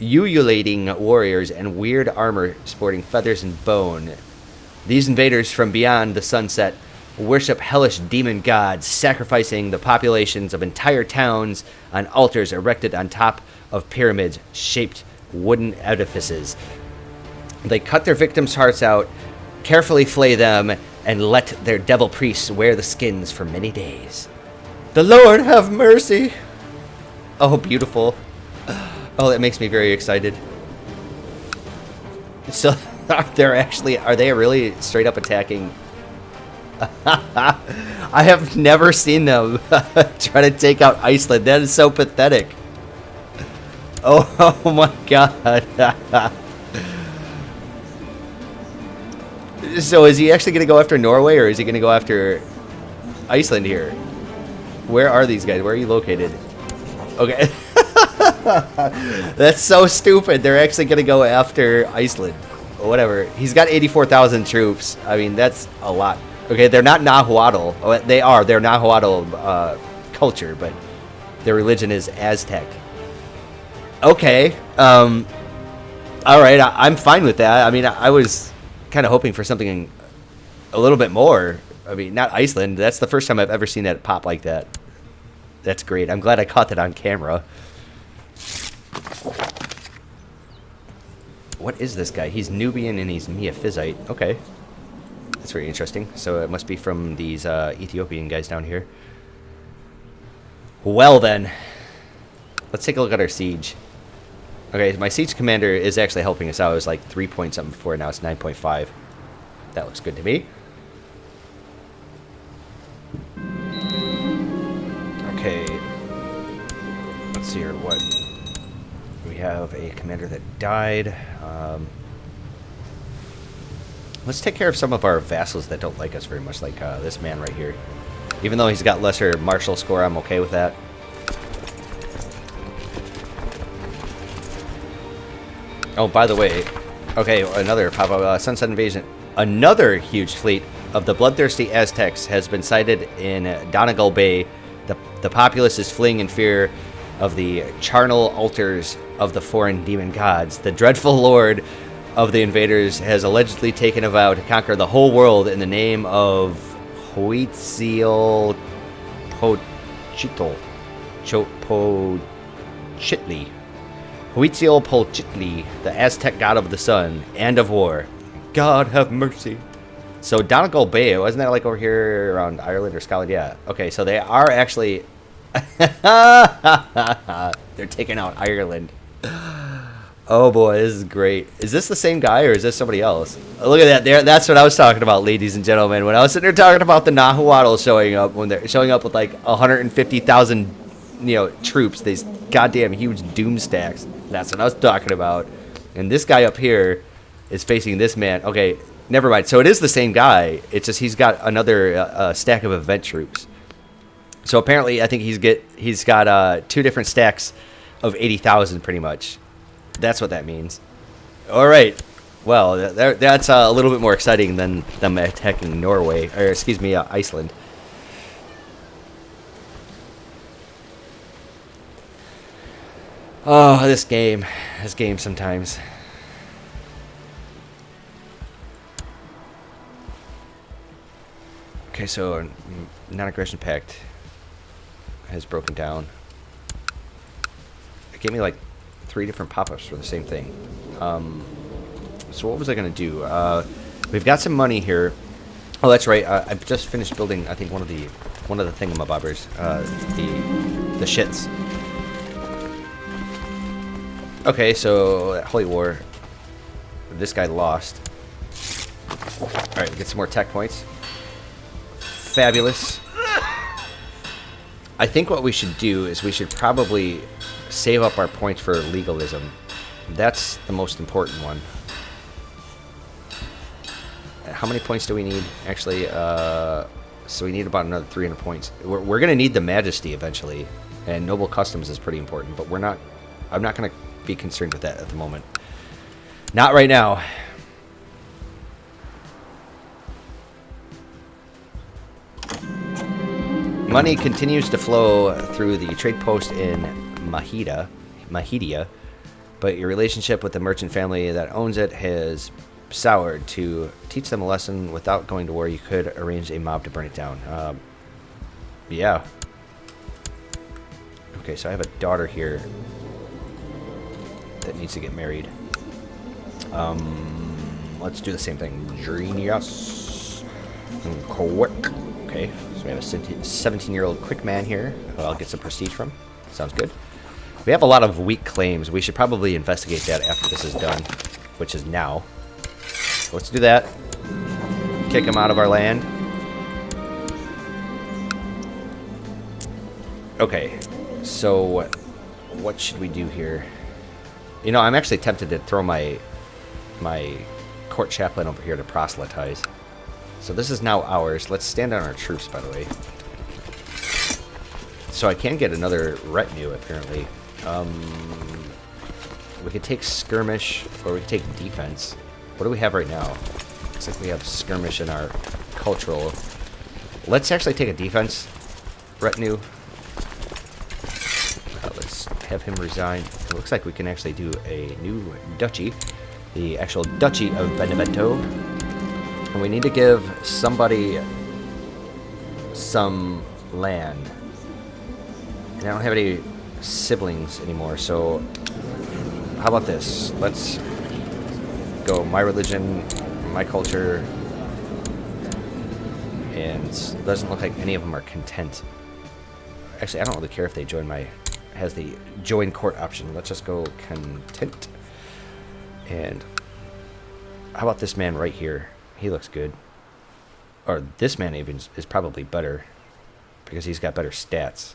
ululating warriors and weird armor sporting feathers and bone. These invaders from beyond the sunset worship hellish demon gods, sacrificing the populations of entire towns on altars erected on top of pyramid-shaped wooden edifices. They cut their victims' hearts out, carefully flay them, and let their devil priests wear the skins for many days. The Lord have mercy! Oh, beautiful. Oh, that makes me very excited. So, are they really straight up attacking? I have never seen them try to take out Iceland. That is so pathetic. Oh my god. So is he actually going to go after Norway, or is he going to go after Iceland here? Where are these guys? Where are you located? Okay. That's so stupid. They're actually going to go after Iceland. Whatever. He's got 84,000 troops. I mean, that's a lot. Okay, they're not Nahuatl. Oh, they are. They're Nahuatl culture, but their religion is Aztec. Okay. All right. I'm fine with that. I mean, I was kind of hoping for something a little bit more. I mean, not Iceland. That's the first time I've ever seen that pop like that. That's great. I'm glad I caught that on camera. What is this guy? He's Nubian and he's Miaphysite. Okay. That's very interesting. So it must be from these Ethiopian guys down here. Well then, let's take a look at our siege. Okay, my siege commander is actually helping us out. It was like 3 point something before, now it's 9.5. That looks good to me. Okay, let's see here. What we have a commander that died. Let's take care of some of our vassals that don't like us very much, like this man right here. Even though he's got lesser martial score, I'm okay with that. Oh, by the way, okay, another pop-up sunset invasion. Another huge fleet of the bloodthirsty Aztecs has been sighted in Donegal Bay. The populace is fleeing in fear of the charnel altars of the foreign demon gods. The dreadful lord of the invaders has allegedly taken a vow to conquer the whole world in the name of Huitzilopochtli. Huitzilopochtli, the Aztec god of the sun and of war. God have mercy. So Donegal Bay, wasn't that like over here around Ireland or Scotland? Yeah. Okay, so they are actually... They're taking out Ireland. Oh boy, this is great. Is this the same guy or is this somebody else? Look at that. There, that's what I was talking about, ladies and gentlemen. When I was sitting there talking about the Nahuatl showing up, when they're showing up with like 150,000, troops, these goddamn huge doom stacks. That's what I was talking about. And this guy up here is facing this man. Okay, never mind. So it is the same guy. It's just he's got another stack of event troops. So apparently, I think he's got 2 different stacks of 80,000, pretty much. That's what that means. All right. Well, that's a little bit more exciting than them attacking Norway, or excuse me, Iceland. Oh, this game sometimes. Okay, so non-aggression pact has broken down. It gave me like 3 different pop-ups for the same thing. So what was I gonna do? We've got some money here. Oh, that's right. I've just finished building, I think, one of the thingamabobbers, the shits. Okay, so Holy War. This guy lost. All right, get some more tech points. Fabulous. I think what we should do is we should probably save up our points for legalism. That's the most important one. How many points do we need? Actually, so we need about another 300 points. We're going to need the Majesty eventually, and Noble Customs is pretty important, but I'm not going to be concerned with that at the moment. Not right now. Money continues to flow through the trade post in Mahidia, but your relationship with the merchant family that owns it has soured. To teach them a lesson without going to war, you could arrange a mob to burn it down. Yeah. Okay, so I have a daughter here that needs to get married. Let's do the same thing. Genius. Quick. Okay, so we have a 17-year-old quick man here who I'll get some prestige from. Sounds good. We have a lot of weak claims. We should probably investigate that after this is done, which is now. So let's do that. Kick him out of our land. Okay, so what should we do here? You know, I'm actually tempted to throw my court chaplain over here to proselytize. So this is now ours. Let's stand on our troops, by the way. So I can get another retinue, apparently. We could take skirmish, or we could take defense. What do we have right now? Looks like we have skirmish in our cultural. Let's actually take a defense retinue. Let's have him resign. It looks like we can actually do a new duchy. The actual Duchy of Benevento. And we need to give somebody some land. And I don't have any siblings anymore, so how about this? Let's go my religion, my culture, and it doesn't look like any of them are content. Actually, I don't really care if they join has the join court option. Let's just go content. And how about this man right here? He looks good. Or this man even is probably better because he's got better stats.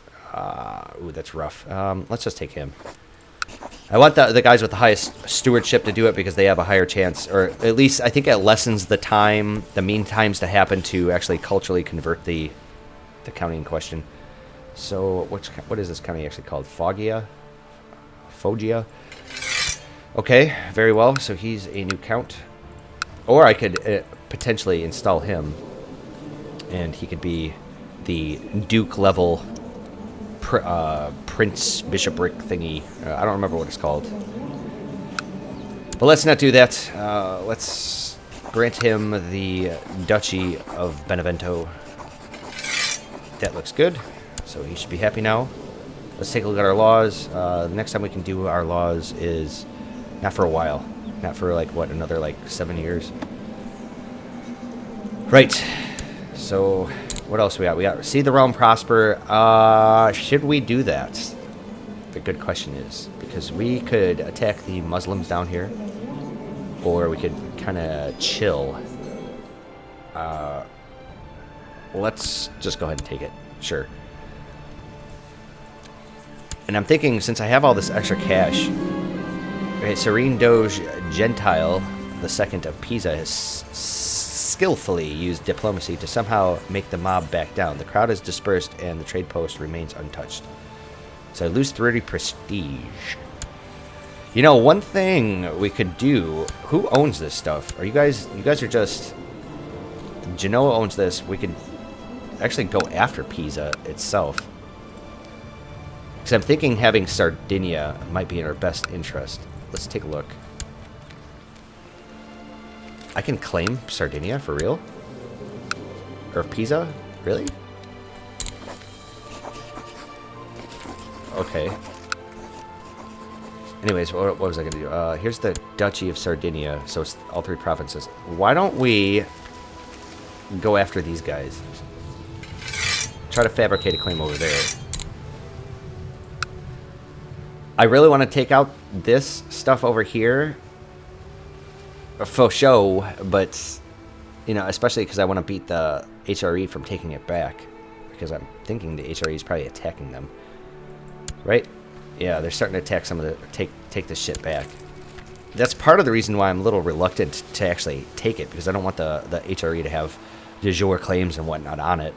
Ooh, that's rough. Let's just take him. I want the guys with the highest stewardship to do it because they have a higher chance, or at least I think it lessens the mean times to happen to actually culturally convert the county in question. So what is this county actually called? Foggia? Okay, very well. So he's a new count. Or I could potentially install him, and he could be the Duke level Prince Bishopric thingy. I don't remember what it's called. But let's not do that. Let's grant him the Duchy of Benevento. That looks good. So he should be happy now. Let's take a look at our laws. The next time we can do our laws is not for a while. Not for like, what, another like 7 years? Right. So what else we got? We got see the realm prosper. Should we do that? The good question is, because we could attack the Muslims down here, or we could kind of chill. Let's just go ahead and take it. Sure. And I'm thinking, since I have all this extra cash, okay, Serene Doge Gentile, the second of Pisa, has skillfully used diplomacy to somehow make the mob back down. The crowd is dispersed and the trade post remains untouched. So I lose 30 prestige. You know, one thing we could do. Who owns this stuff? Are you guys? You guys are just. Genoa owns this. We could actually go after Pisa itself. Because I'm thinking having Sardinia might be in our best interest. Let's take a look. I can claim Sardinia for real? Or Pisa? Really? Okay. Anyways, what was I going to do? Here's the Duchy of Sardinia. So it's all three provinces. Why don't we go after these guys? Try to fabricate a claim over there. I really want to take out this stuff over here. For show, but, you know, especially because I want to beat the HRE from taking it back. Because I'm thinking the HRE is probably attacking them. Right? Yeah, they're starting to attack some of the... Take this shit back. That's part of the reason why I'm a little reluctant to actually take it. Because I don't want the HRE to have de jure claims and whatnot on it.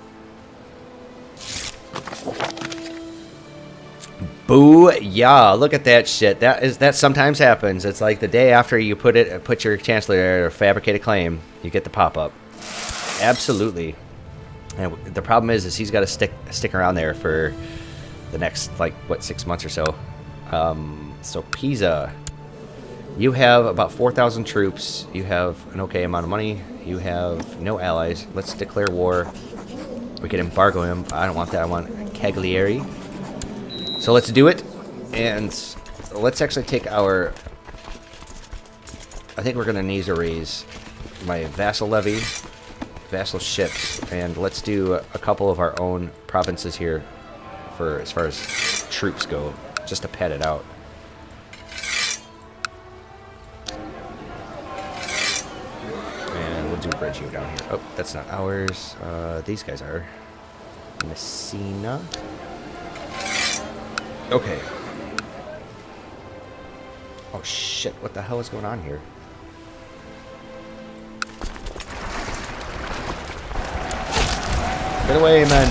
Boo! Yeah, look at that shit. That sometimes happens. It's like the day after you put your chancellor there or fabricate a claim, you get the pop up. Absolutely. And the problem is he's got to stick around there for the next, like, what, 6 months or so. So Pisa, you have about 4,000 troops. You have an okay amount of money. You have no allies. Let's declare war. We can embargo him. I don't want that. I want Cagliari. So let's do it. And let's actually take our... I think we're going to need to raise my vassal levy, vassal ships, and let's do a couple of our own provinces here for as far as troops go, just to pad it out. And we'll do Reggio down here. Oh, that's not ours. These guys are. Messina. Okay. Oh shit, what the hell is going on here? Get away, man.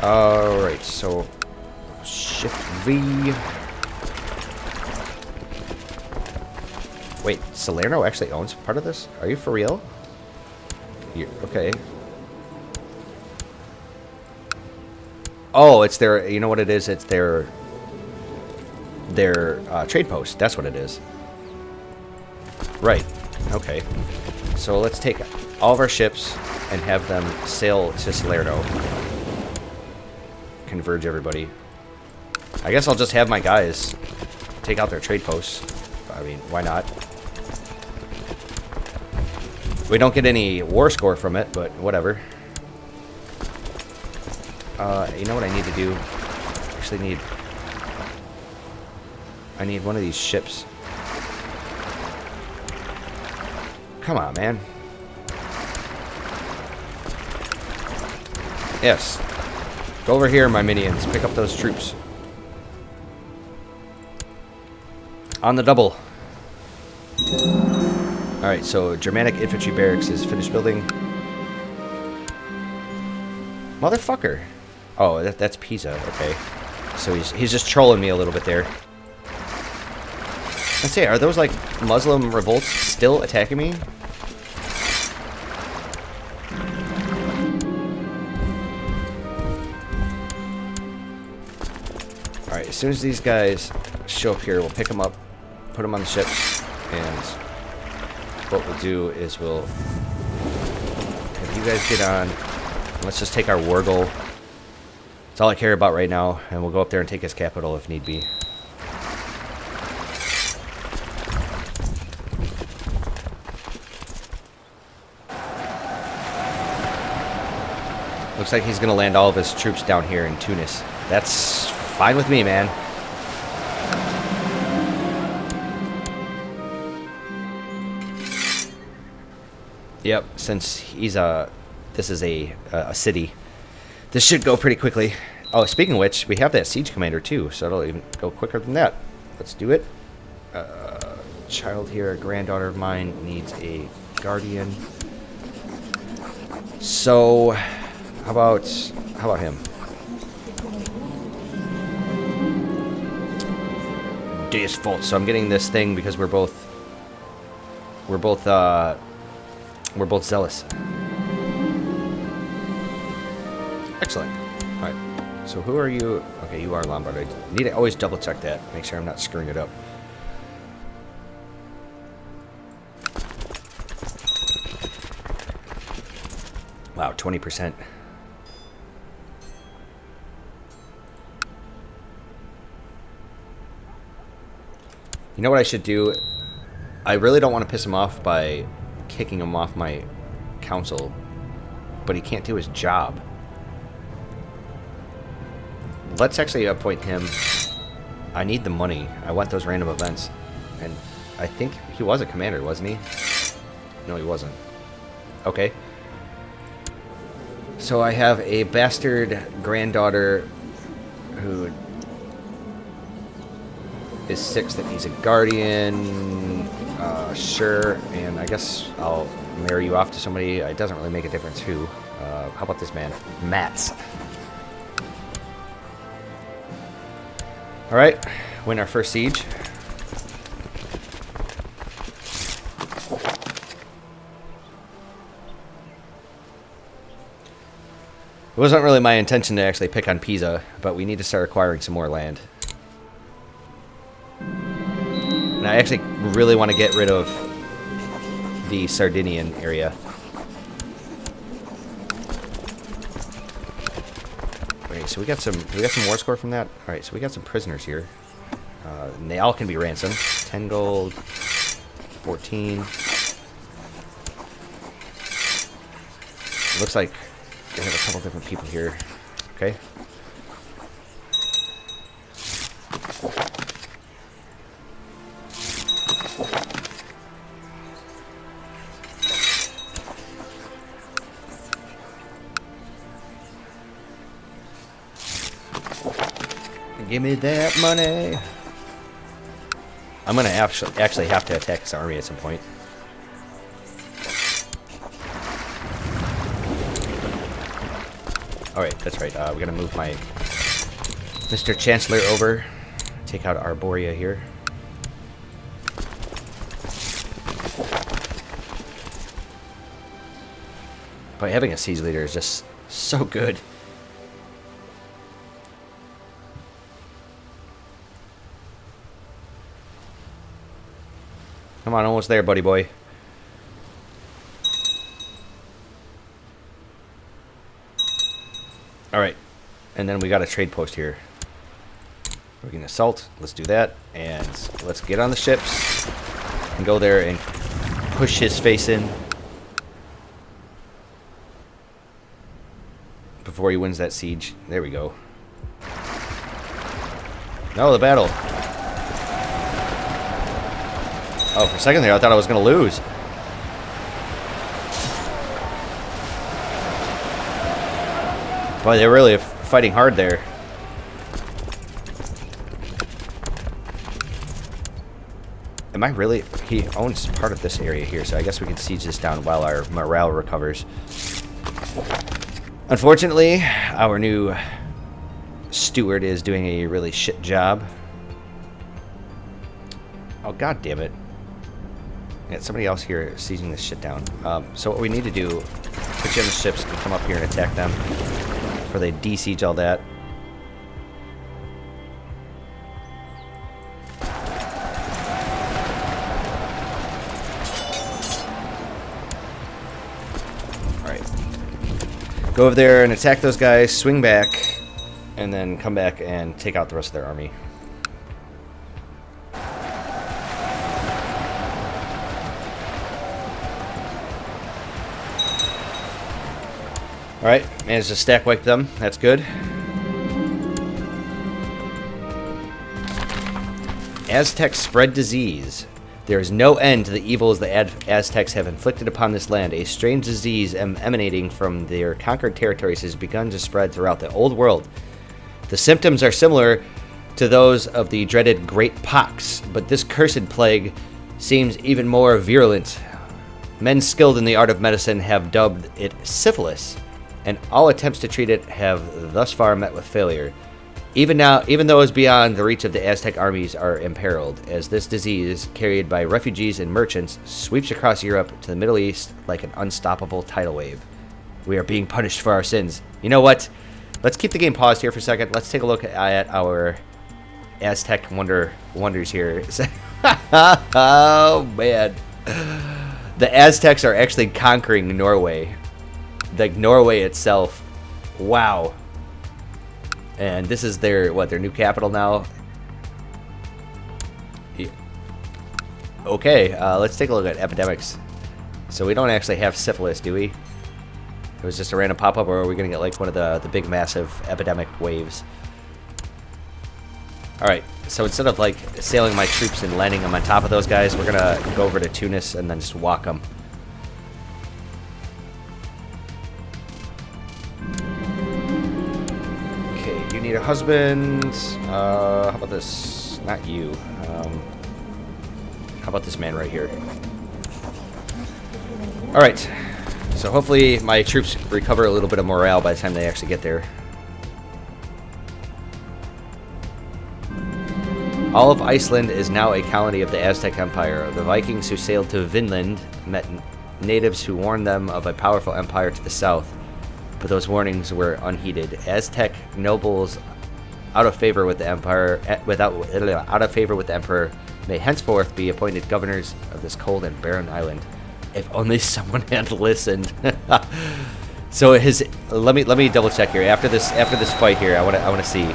Alright, so Shift V. Wait, Salerno actually owns part of this? Are you for real? Okay. Oh, it's their, you know what it is? It's their trade post. That's what it is. Right. Okay. So let's take all of our ships and have them sail to Salerno. Converge everybody. I guess I'll just have my guys take out their trade posts. I mean, why not? We don't get any war score from it, but whatever. You know what I need to do? Actually I need one of these ships. Come on, man. Yes. Go over here, my minions. Pick up those troops. On the double. Alright, so Germanic Infantry Barracks is finished building. Motherfucker. Oh, that's Pisa. Okay. So he's just trolling me a little bit there. Let's see, are those like Muslim revolts still attacking me? Alright, as soon as these guys show up here, we'll pick them up, put them on the ships, and what we'll do is we'll have you guys get on. Let's just take our war goal. That's all I care about right now, and we'll go up there and take his capital if need be. Looks like he's going to land all of his troops down here in Tunis. That's fine with me, man. Yep, since he's this is a city, this should go pretty quickly. Oh, speaking of which, we have that siege commander too, so it'll even go quicker than that. Let's do it. Child here, a granddaughter of mine, needs a guardian. So, how about him? Default. So I'm getting this thing because we're both zealous. Excellent. All right. So who are you? Okay, you are Lombard. I need to always double check that. Make sure I'm not screwing it up. Wow, 20%. You know what I should do? I really don't want to piss him off by kicking him off my council, but he can't do his job. Let's actually appoint him. I need the money. I want those random events. And I think he was a commander, wasn't he? No, he wasn't. Okay. So I have a bastard granddaughter who is 6 that needs a guardian. Sure, and I guess I'll marry you off to somebody. It doesn't really make a difference who. How about this man? Mats. Alright, win our first siege. It wasn't really my intention to actually pick on Pisa, but we need to start acquiring some more land. And I actually really want to get rid of the Sardinian area. Okay, so we got some war score from that. All right, so we got some prisoners here, and they all can be ransomed. 10 gold, 14. It looks like they have a couple different people here. Okay. Give me that money. I'm gonna actually have to attack this army at some point. Alright, that's right. We're gonna move my Mr. Chancellor over. Take out Arborea here. But having a siege leader is just so good. Come on, almost there, buddy boy. Alright, and then we got a trade post here. We're gonna assault, let's do that, and let's get on the ships and go there and push his face in before he wins that siege. There we go. No, the battle. Oh, for a second there, I thought I was gonna lose. Boy, they're really fighting hard there. Am I really? He owns part of this area here, so I guess we can siege this down while our morale recovers. Unfortunately, our new steward is doing a really shit job. Oh, god damn it. Got somebody else here sieging this shit down. So what we need to do, put you on the ships and come up here and attack them before they de-siege all that. Alright. Go over there and attack those guys, swing back, and then come back and take out the rest of their army. Alright, managed to stack wipe them. That's good. Aztecs spread disease. There is no end to the evils the Aztecs have inflicted upon this land. A strange disease emanating from their conquered territories has begun to spread throughout the old world. The symptoms are similar to those of the dreaded Great Pox, but this cursed plague seems even more virulent. Men skilled in the art of medicine have dubbed it syphilis, and all attempts to treat it have thus far met with failure. Even those beyond the reach of the Aztec armies are imperiled, as this disease, carried by refugees and merchants, sweeps across Europe to the Middle East like an unstoppable tidal wave. We are being punished for our sins. You know what? Let's keep the game paused here for a second. Let's take a look at our Aztec wonders here. Oh, man. The Aztecs are actually conquering Norway. Like Norway itself. Wow. And this is their new capital now. Yeah. Okay, let's take a look at epidemics. So we don't actually have syphilis, do we? It was just a random pop-up, or are we gonna get like one of the big massive epidemic waves? Alright, so instead of like sailing my troops and landing them on top of those guys, we're gonna go over to Tunis and then just walk them. You need a husband. How about this? Not you. How about this man right here? Alright. So hopefully my troops recover a little bit of morale by the time they actually get there. All of Iceland is now a colony of the Aztec Empire. The Vikings who sailed to Vinland met natives who warned them of a powerful empire to the south, but those warnings were unheeded. Aztec nobles out of favor with the empire, out of favor with the emperor, may henceforth be appointed governors of this cold and barren island. If only someone had listened. So let me double check here. After this fight here, I want to see.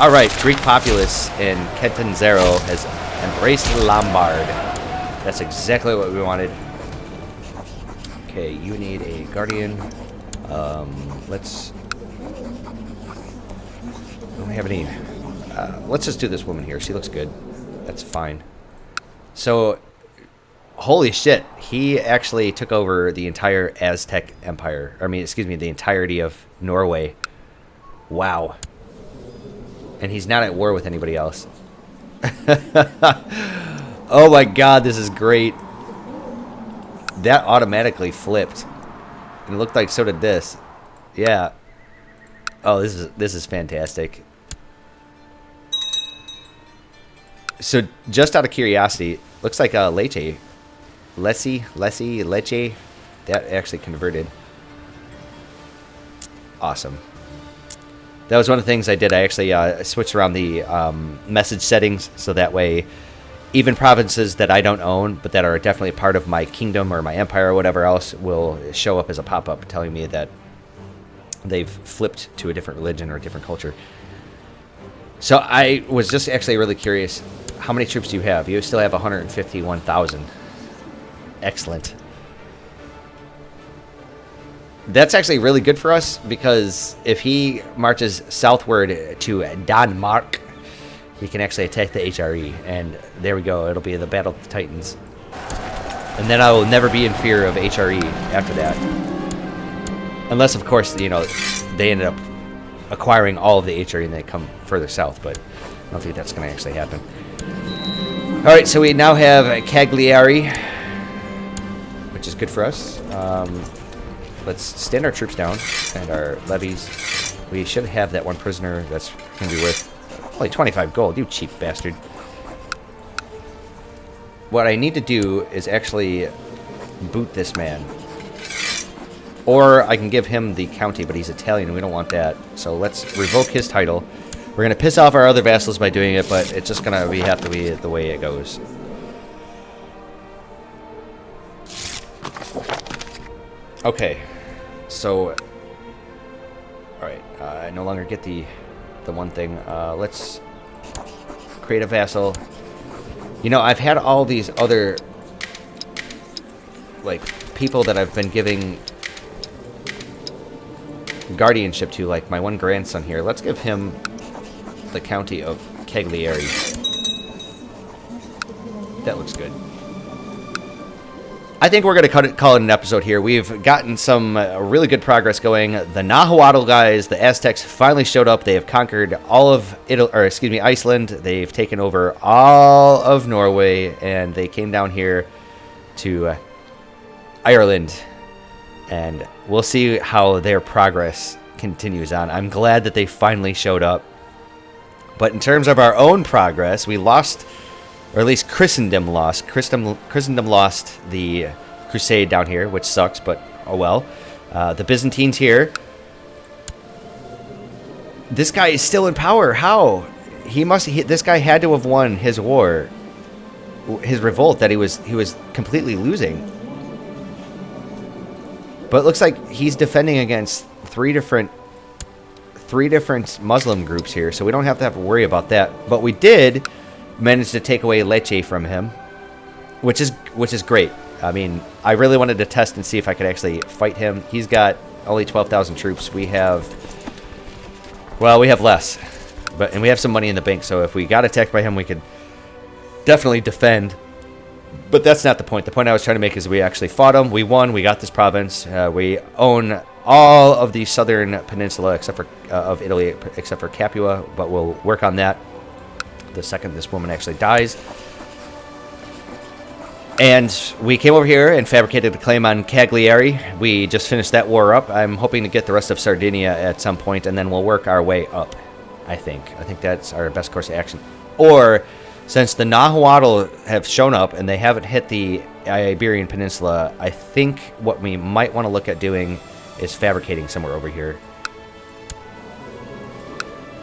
All right, Greek populace in Catanzaro has embraced Lombard. That's exactly what we wanted. Okay, you need a guardian. Let's. Don't we have any? Let's just do this woman here. She looks good. That's fine. So, holy shit, he actually took over the entire Aztec Empire. I mean, excuse me, the entirety of Norway. Wow. And he's not at war with anybody else. Oh my god, this is great. That automatically flipped. And it looked like so did this. Yeah. Oh, this is fantastic. So, just out of curiosity, looks like Leche. Leche. That actually converted. Awesome. That was one of the things I did. I actually switched around the message settings so that way even provinces that I don't own but that are definitely a part of my kingdom or my empire or whatever else will show up as a pop-up telling me that they've flipped to a different religion or a different culture. So I was just actually really curious. How many troops do you have? You still have 151,000. Excellent. That's actually really good for us because if he marches southward to Denmark, he can actually attack the HRE. And there we go. It'll be the Battle of the Titans. And then I will never be in fear of HRE after that. Unless, of course, you know, they ended up acquiring all of the HRE and they come further south. But I don't think that's going to actually happen. All right, so we now have Cagliari, which is good for us. Let's stand our troops down and our levies. We should have that one prisoner that's going to be worth only 25 gold, you cheap bastard. What I need to do is actually boot this man. Or I can give him the county, but he's Italian and we don't want that. So let's revoke his title. We're going to piss off our other vassals by doing it, but it's just going to have to be the way it goes. Okay. So, alright, I no longer get the one thing. Let's create a vassal. You know, I've had all these other, like, people that I've been giving guardianship to, like my one grandson here. Let's give him the county of Cagliari. That looks good. I think we're going to call it an episode here. We've gotten some really good progress going. The Nahuatl guys, the Aztecs, finally showed up. They have conquered all of Iceland. They've taken over all of Norway, and they came down here to Ireland. And we'll see how their progress continues on. I'm glad that they finally showed up. But in terms of our own progress, we lost, or at least Christendom lost. Christendom lost the crusade down here, which sucks, but oh well. The Byzantines here. This guy is still in power. How? This guy had to have won his war, his revolt that he was completely losing. But it looks like he's defending against three different Muslim groups here, so we don't have to worry about that. But we did manage to take away Leche from him, which is great. I mean, I really wanted to test and see if I could actually fight him. He's got only 12,000 troops. We have less, and we have some money in the bank. So if we got attacked by him, we could definitely defend. But that's not the point. The point I was trying to make is we actually fought him. We won. We got this province. We own all of the southern peninsula except for of Italy, except for Capua. But we'll work on that the second this woman actually dies. And we came over here and fabricated a claim on Cagliari. We just finished that war up. I'm hoping to get the rest of Sardinia at some point, and then we'll work our way up. I think that's our best course of action. Or, since the Nahuatl have shown up and they haven't hit the Iberian Peninsula, I think what we might want to look at doing is fabricating somewhere over here.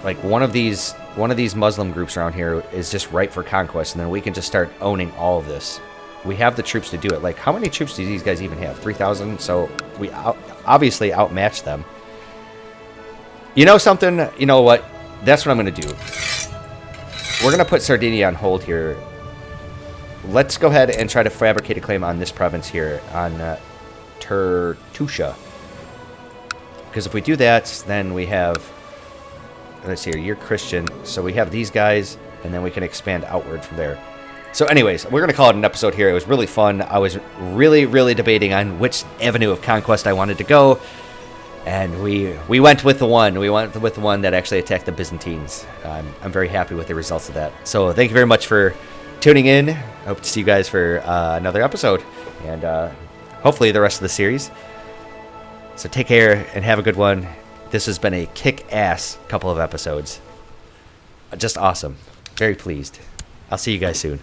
Like one of these Muslim groups around here is just ripe for conquest, and then we can just start owning all of this. We have the troops to do it. Like, how many troops do these guys even have? 3,000? So we obviously outmatch them. You know something? You know what? That's what I'm going to do. We're going to put Sardinia on hold here. Let's go ahead and try to fabricate a claim on this province here, on Tertutia. Because if we do that, then we have... Let's see here, you're Christian. So we have these guys, and then we can expand outward from there. So anyways, we're going to call it an episode here. It was really fun. I was really, really debating on which avenue of conquest I wanted to go. And we went with the one. We went with the one that actually attacked the Byzantines. I'm very happy with the results of that. So thank you very much for tuning in. I hope to see you guys for another episode. And hopefully the rest of the series. So take care and have a good one. This has been a kick-ass couple of episodes. Just awesome. Very pleased. I'll see you guys soon.